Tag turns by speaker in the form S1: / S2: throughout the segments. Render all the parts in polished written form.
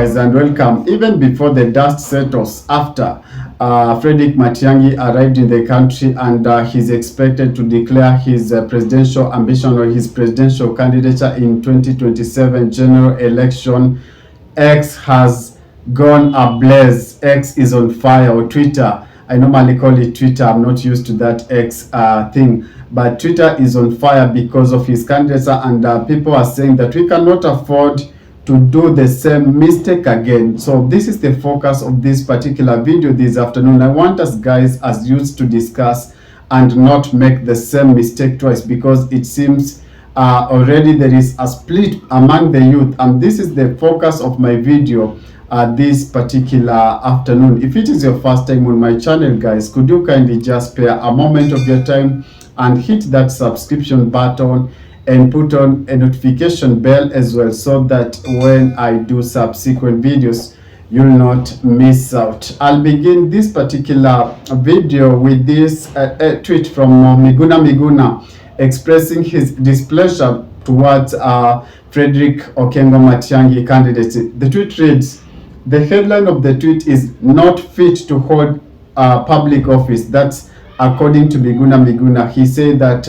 S1: guys, and welcome. Even before the dust settles after Frederick Matiangi arrived in the country, and he's expected to declare his presidential ambition or his presidential candidature in 2027 general election, X has gone ablaze. X is on fire, or Twitter. I normally call it Twitter. I'm not used to that X thing. But Twitter is on fire because of his candidature, and people are saying that we cannot afford to do the same mistake again. So this is the focus of this particular video this afternoon. I want us guys as youths to discuss and not make the same mistake twice, because it seems already there is a split among the youth, and this is the focus of my video this particular afternoon. If it is your first time on my channel, guys, could you kindly just spare a moment of your time and hit that subscription button and put on a notification bell as well, so that when I do subsequent videos you'll not miss out. I'll begin this particular video with this tweet from Miguna expressing his displeasure towards Frederick Okengo Matiangi candidacy. The tweet reads, the headline of the tweet is "Not fit to hold public office." That's according to Miguna. He said that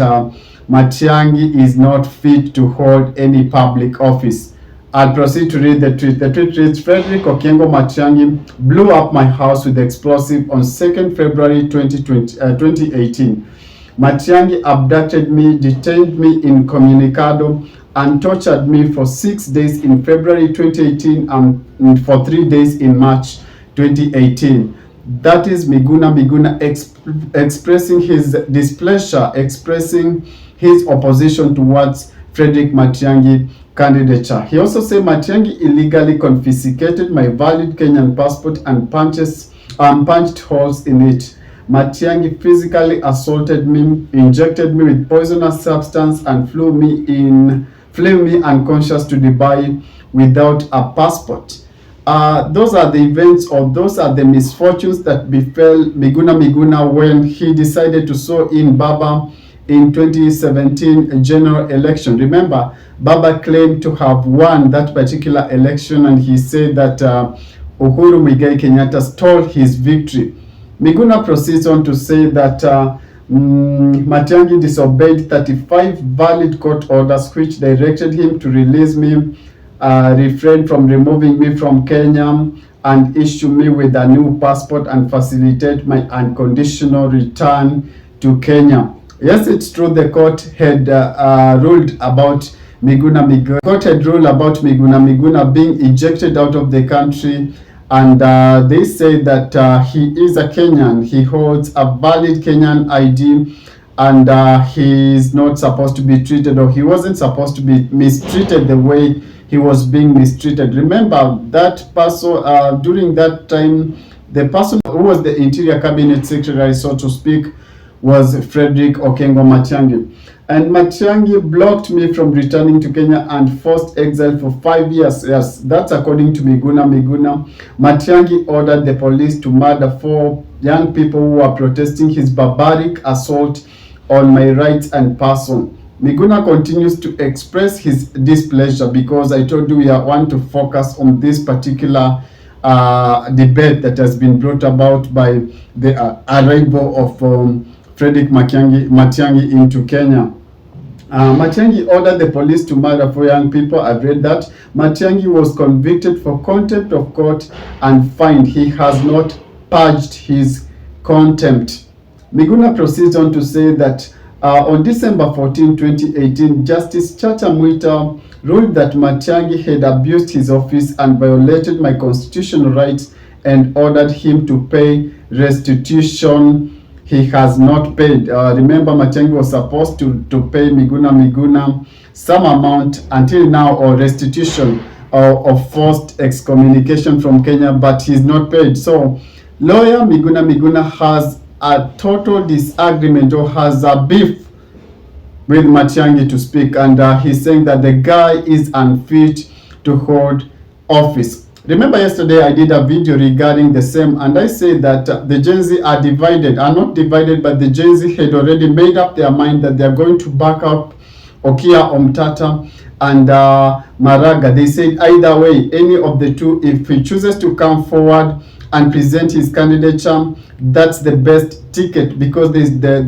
S1: Matiangi is not fit to hold any public office. I'll proceed to read the tweet. The tweet reads, Frederick Okengo Matiangi blew up my house with explosive on 2nd February 2018. Matiangi abducted me, detained me in Communicado, and tortured me for 6 days in February 2018 and for 3 days in March 2018. That is Miguna expressing his displeasure, expressing his opposition towards Frederick Matiangi candidature. He also said Matiangi illegally confiscated my valid Kenyan passport and punched holes in it. Matiangi physically assaulted me, injected me with poisonous substance, and flew me unconscious to Dubai without a passport. Those are the events, or those are the misfortunes that befell Miguna when he decided to sow in Baba in 2017 general election. Remember, Baba claimed to have won that particular election, and he said that Uhuru Muigai Kenyatta stole his victory. Miguna proceeds on to say that Matiangi disobeyed 35 valid court orders which directed him to release me, refrain from removing me from Kenya, and issue me with a new passport and facilitate my unconditional return to Kenya. Yes, it's true, the court had ruled about Miguna. Court had ruled about Miguna being ejected out of the country, and they say that he is a Kenyan. He holds a valid Kenyan ID, and he is not supposed to be treated, or he wasn't supposed to be mistreated the way he was being mistreated. Remember that person during that time, the person who was the Interior Cabinet Secretary, so to speak, was Frederick Okengo Matiangi. And Matiangi blocked me from returning to Kenya and forced exile for 5 years. Yes, that's according to Miguna. Matiangi ordered the police to murder 4 young people who were protesting his barbaric assault on my rights and person. Miguna continues to express his displeasure, because I told you we want to focus on this particular debate that has been brought about by the arrival of Frederick Matiangi into Kenya. Matiangi ordered the police to murder 4 young people. I've read that. Matiangi was convicted for contempt of court and fined. He has not purged his contempt. Miguna proceeds on to say that on December 14, 2018, Justice Chacha Mwita ruled that Matiangi had abused his office and violated my constitutional rights, and ordered him to pay restitution he has not paid. Remember, Matiangi was supposed to pay Miguna some amount until now, or restitution of forced excommunication from Kenya, but he's not paid. So lawyer Miguna has a total disagreement, or has a beef with Matiangi, to speak, and he's saying that the guy is unfit to hold office. Remember yesterday I did a video regarding the same, and I said that the Gen Z are divided, are not divided, but the Gen Z had already made up their mind that they are going to back up Okiya Omtata and Maraga. They said either way, any of the two, if he chooses to come forward and present his candidature, that's the best ticket, because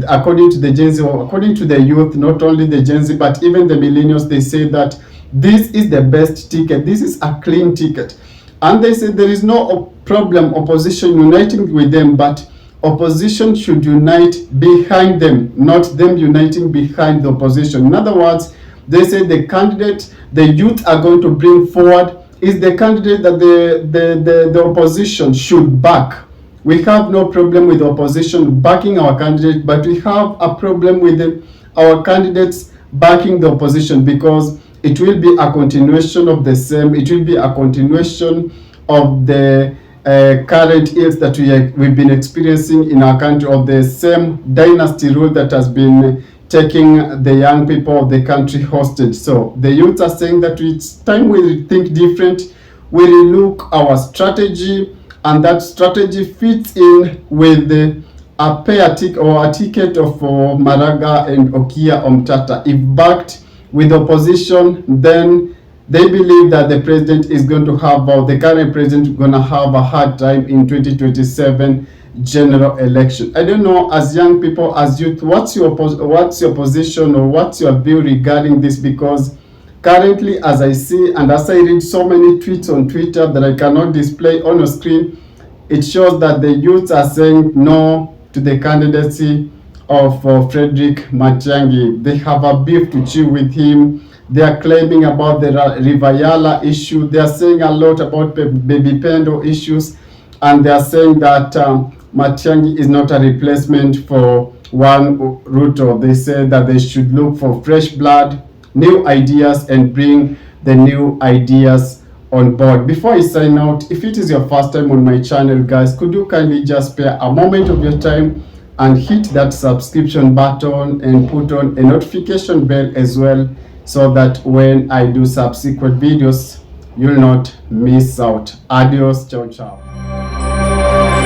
S1: according to the Gen Z, or according to the youth, not only the Gen Z but even the millennials, they say that this is the best ticket, this is a clean ticket. And they say there is no problem opposition uniting with them, but opposition should unite behind them, not them uniting behind the opposition. In other words, they say the candidate the youth are going to bring forward is the candidate that the opposition should back. We have no problem with the opposition backing our candidate, but we have a problem with our candidates backing the opposition, because it will be a continuation of the same. It will be a continuation of the current ills that we've been experiencing in our country, of the same dynasty rule that has been taking the young people of the country hostage. So the youth are saying that it's time we think different, we relook our strategy, and that strategy fits in with a pair tick or a ticket of Maraga and Okiya Omtata. If backed with opposition, then they believe that the president is going to have, or the current president is going to have a hard time in 2027 general election. I don't know, as young people, as youth, what's your position, or what's your view regarding this? Because currently, as I see and as I read so many tweets on Twitter that I cannot display on a screen, it shows that the youths are saying no to the candidacy of Frederick Matiangi. They have a beef to chew with him. They are claiming about the Rivayala issue. They are saying a lot about baby Pendo issues, and they are saying that Matiangi is not a replacement for one Ruto. They say that they should look for fresh blood, new ideas, and bring the new ideas on board. Before I sign out, if it is your first time on my channel, guys, could you kindly just spare a moment of your time and hit that subscription button and put on a notification bell as well, so that when I do subsequent videos, you'll not miss out. Adios, ciao, ciao.